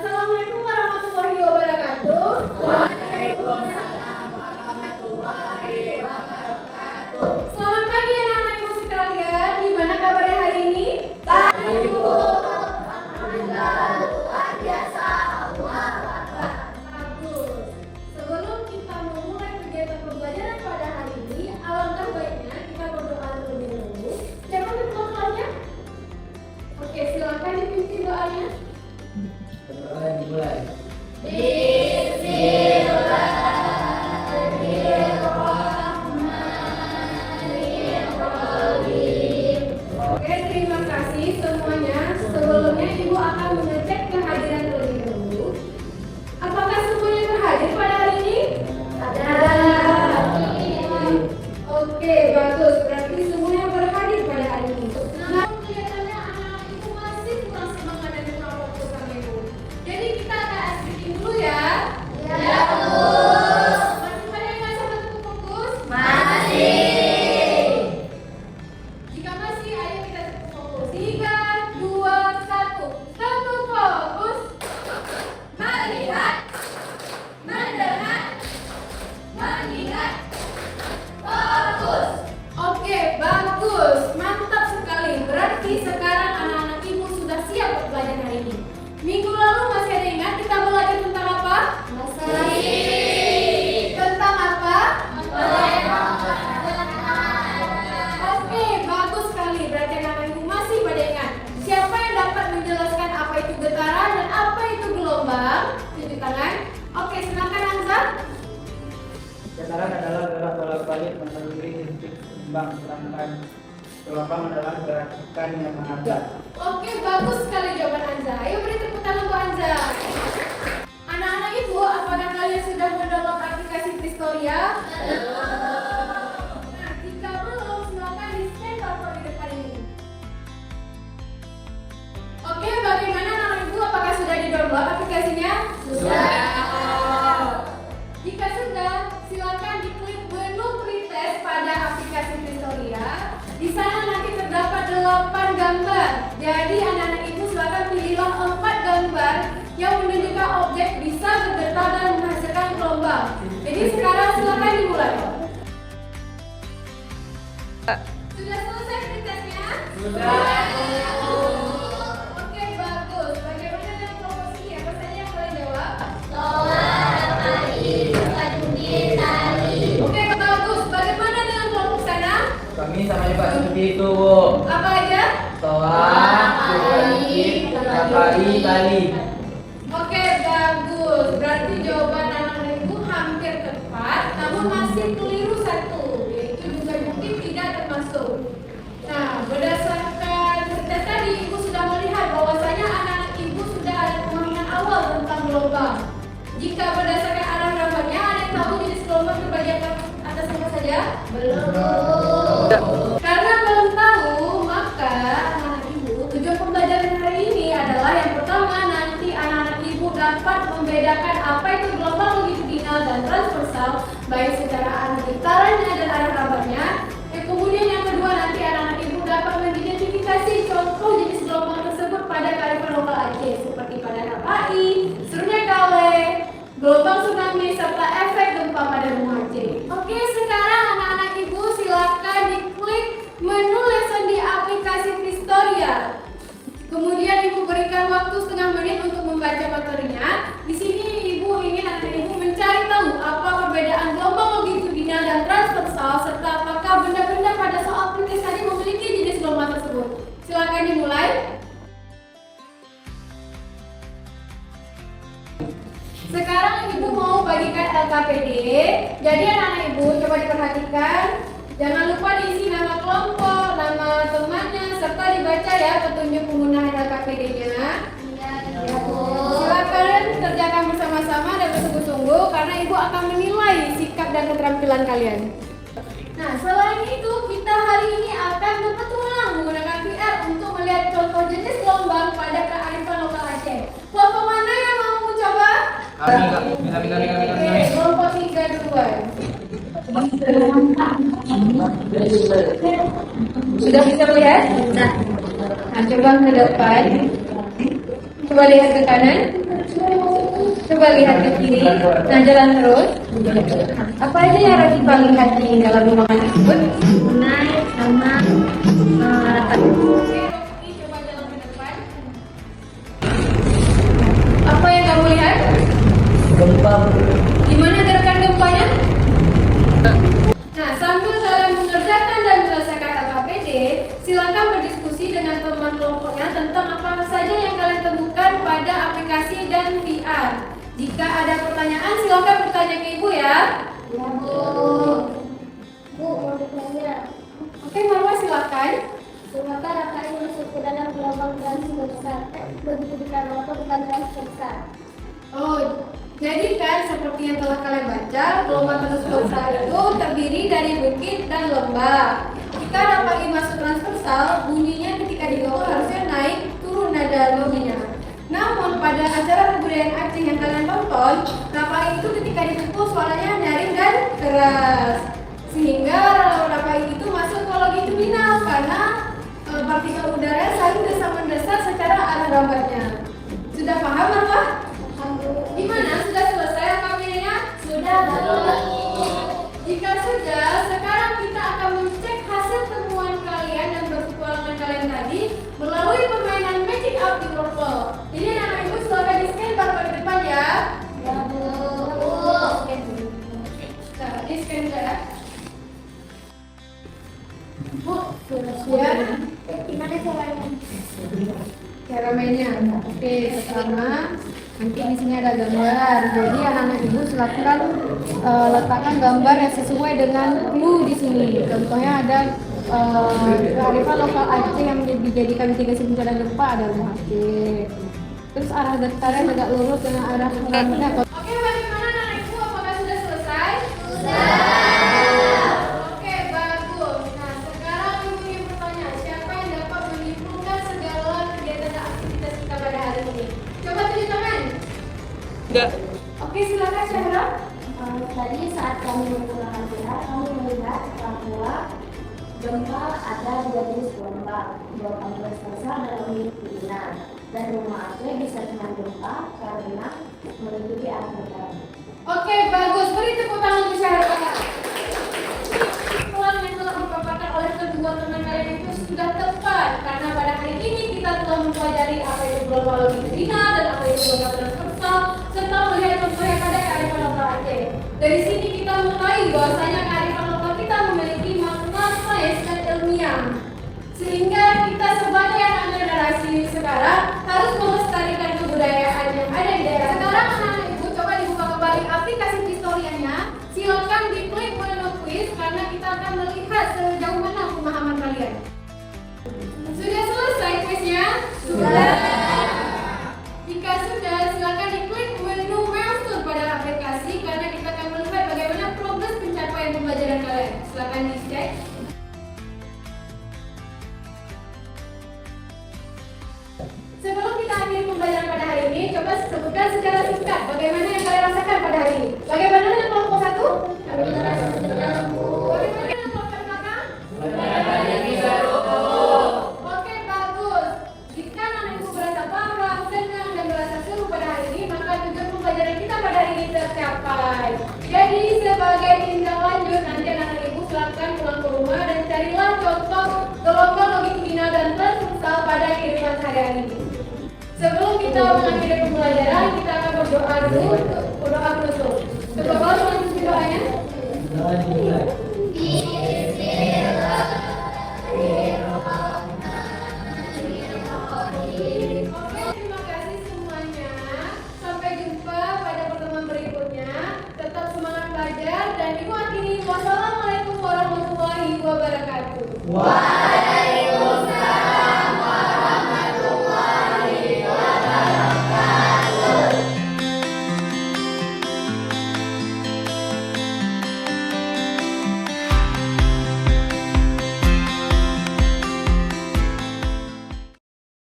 Assalamualaikum warahmatullahi wabarakatuh. Selamat pagi anak-anak ibu sekalian. Gimana kabarnya hari ini? Baik ibu. Luar biasa. Bagus. Sebelum kita memulai kegiatan pembelajaran pada hari ini, alangkah baiknya kita berdoa terlebih dahulu. Siapa ketuanya? Oke, silakan dipimpin doanya. Berdoa dimulai. Oke, terima kasih semuanya. Sebelumnya Ibu akan mengecek kehadiran terlebih dahulu. Apakah semuanya terhadir pada hari ini? Ada. Oke, bagus. Berarti semuanya berhadir pada hari ini. Nah, kelihatannya anak-anak Ibu masih kurang semangat dan kurang fokus sama Ibu. Jadi kita akan speaking dulu ya. Ya, Bu. Masih pada yang nggak sampai fokus? Masih. Jika masih, ayo kita tetap fokus. 3, 2, 1. Satu fokus. Melihat, mendengar, mengingat. Fokus. Oke, bagus. Mantap sekali. Berarti sekarang anak-anak Ibu sudah siap untuk belajar hari ini. Minggu lalu masih ada ingat kita belajar tentang apa? Tentang apa? Oke, bagus sekali. Berarti anak-anak Ibu masih pada ingat. Siapa yang dapat menjelaskan apa itu getaran dan apa itu gelombang? Tunjuk tangan. Oke, silakan Hamza. Getaran adalah gerak bolak-balik mengaliri titik seimbang, sedangkan gelombang adalah gerakan yang mengangkat. Oke, bagus sekali jawaban Anza. Ayo beri tepuk tangan untuk Anza. Anak-anak Ibu, apakah kalian sudah mendownload aplikasi Pristoria? Nah, jika belum, silakan di-scan barcode di depan ini. Oke, bagaimana anak-anak Ibu? Apakah sudah di-download aplikasinya? Sudah. Jika sudah, silakan diklik menu pretest pada aplikasi Pristoria. Di sana nanti terdapat 8 gambar. Jadi anak-anak Ibu silakan pilihlah 4 gambar yang menunjukkan objek bisa bergetar dan menghasilkan gelombang. Jadi sekarang silakan dimulai. Sudah selesai pretestnya? Sudah. Oke, bagus. Bagaimana dengan kelompok sini? Apa saja yang boleh jawab? Oke, bagus. Bagaimana dengan kelompok sana? Kami sama juga seperti itu, Bu. Apa aja? Toa, Kuwait, Kapari, Bali. Oke, bagus. Berarti jawaban anak-anak Ibu hampir tepat, namun masih keliru satu, yaitu juga mungkin tidak termasuk. Nah, berdasarkan tes tadi, Ibu sudah melihat bahwasanya anak-anak Ibu sudah ada pemahaman awal tentang gelombang. Jika berdasarkan arah gambarnya, ada yang tahu jenis gelombang terbagi atas apa saja? Belum. Karena belum tahu, maka anak-anak Ibu, tujuan pembelajaran hari ini adalah yang pertama, nanti anak-anak Ibu dapat membedakan apa itu gelombang longitudinal dan transversal, baik secara arah getarannya dan arah rambarnya. Kemudian yang kedua, nanti anak-anak Ibu dapat mengidentifikasi contoh jenis gelombang tersebut pada kearifan lokal Aceh, seperti pada KAI, serunya Kale, gelombang tsunami, serta efek gempa pada rumah Aceh. Oke, sekarang anak-anak Ibu silakan diklik menu lesson di aplikasi Pristoria. Kemudian Ibu berikan waktu setengah menit untuk membaca materinya. Di sini Ibu ingin anak-anak Ibu mencari tahu apa perbedaan gelombang longitudinal dan transversal, serta apakah benda-benda pada soal pretest tadi memiliki jenis gelombang tersebut. Silakan dimulai. Sekarang Ibu mau bagikan LKPD. Jadi anak-anak Ibu coba diperhatikan. Jangan lupa diisi nama kelompok, nama temannya, serta dibaca ya petunjuk penggunaan LKPD-nya. Ya, Bu. Silakan kerjakan bersama-sama dan bersungguh-sungguh karena Ibu akan menilai sikap dan keterampilan kalian. Nah, selain itu kita hari ini akan berpetualang menggunakan VR untuk melihat contoh jenis gelombang pada kearifan lokal Aceh. Kelompok mana yang mau mencoba? Oke, kelompok 3 duluan. Sudah bisa melihat? Nah, coba ke depan. Coba lihat ke kanan. Coba lihat ke kiri. Nah, jalan terus. Apa aja yang Rafifa lihat di dalam ruangan tersebut? Naik sama rata. Oke, Rofi, coba jalan ke depan. Apa yang kamu lihat? Gempa. Di mana gerakan gempanya? Nah, sambil kalian mengerjakan dan menyelesaikan LKPD, silakan berdiskusi dengan teman kelompoknya tentang apa saja yang kalian temukan pada aplikasi dan VR. Jika ada pertanyaan, silakan bertanya ke Ibu ya. Ya, Bu. Bu, mau bertanya. Oke, Marwa silakan. Mengapa Rafael masuk ke dalam gelombang transfer besar? Begitu dikarenakan bukan transfer besar. Oh, jadi kan seperti yang telah kalian baca, gelombang transversal itu terdiri dari bukit dan lembah. Jika Rafael masuk transversal, bunyinya ketika dibawa harusnya naik turun nada bunyinya. Namun pada acara kebudayaan Aceh yang kalian tonton, Rafael itu ketika dipukul suaranya nyaring dan keras. Sehingga Rafael itu masuk ke longitudinal karena partikel udara saling desa-mendesa secara arah gambarnya. Sudah paham apa? Gimana? Sudah selesai LKPD-nya? Sudah, Bu. Jika sudah, sekarang kita akan mencek hasil temuan kalian dan berpetualangan kalian tadi melalui permainan Magic Up di Purple. Jadi anak ibu silakan di-scan barcode di depan ya. Ya, Bu. Nah, di-scan ya. Bu, Ya. ya. Gimana caranya? Cara mainnya. Oke, pertama nanti di sini ada gambar. Jadi anak-anak ibu silakan letakkan gambar yang sesuai dengan clue di sini. Contohnya ada kearifan lokal Aceh yang dijadikan mitigasi bencana gempa ada rumah Aceh. Terus arah getarnya tegak lurus dengan arah langitnya. Oke, bagaimana anak ibu? Apakah sudah selesai? Oke, bagus. Nah, sekarang ibu ingin bertanya, siapa yang dapat menyimpulkan segala kegiatan dan aktivitas kita pada hari ini? Coba tunjuk tangan. Enggak. Oke, silakan Syahra. Tadi saat kami menggunakan VR, kami melihat bahwa gempa ada 2 jenis gelombang, gelombang transversal dan longitudinal. Dan rumah Aceh bisa kena gempa karena mengikuti arah berlalu. Oke, bagus. Beri tepuk tangan untuk Syahra. Kesimpulan yang telah dipaparkan oleh kedua teman kalian itu sudah tepat karena pada hari ini kita telah mempelajari apa itu gelombang longitudinal dan apa itu gelombang transversal serta melihat contoh yang ada kearifan lokal Aceh. Dari sini kita mengetahui bahwasanya kearifan lokal kita memiliki makna sains dan ilmiah. Sehingga kita sebagai anak generasi sekarang harus melestarikan kebudayaan yang ada di daerah. Sekarang anak-anak ibu coba dibuka kembali aplikasi historianya. Silakan diklik menu quiz karena kita akan melihat sejauh mana pemahaman kalian. Sudah selesai quiznya? Sudah. Jika sudah, silakan diklik menu milestone pada aplikasi karena kita akan melihat bagaimana progres pencapaian pembelajaran kalian. Silakan dicek. Sebelum kita akhiri pembelajaran pada hari ini, coba sebutkan secara singkat bagaimana yang kalian rasakan pada hari ini. Bagaimana dengan kelompok 1? Bagaimana dengan kelompok belakang? Oke, bagus. Jika anak ibu berasa paham, senang, dan berasa seru pada hari ini, maka tujuan pembelajaran kita pada hari ini tercapai. Jadi sebagai tindak lanjut, nanti anak ibu silakan pulang ke rumah dan carilah contoh gelombang longitudinal dan transversal pada kehidupan sehari-hari ini. Sebelum kita mengakhiri pembelajaran, kita akan berdoa dulu, berdoa penutup. Coba kalau melanjutkan doanya. Oke, terima kasih semuanya. Sampai jumpa pada pertemuan berikutnya. Tetap semangat belajar dan ibu akhiri. Wassalamualaikum warahmatullahi wabarakatuh.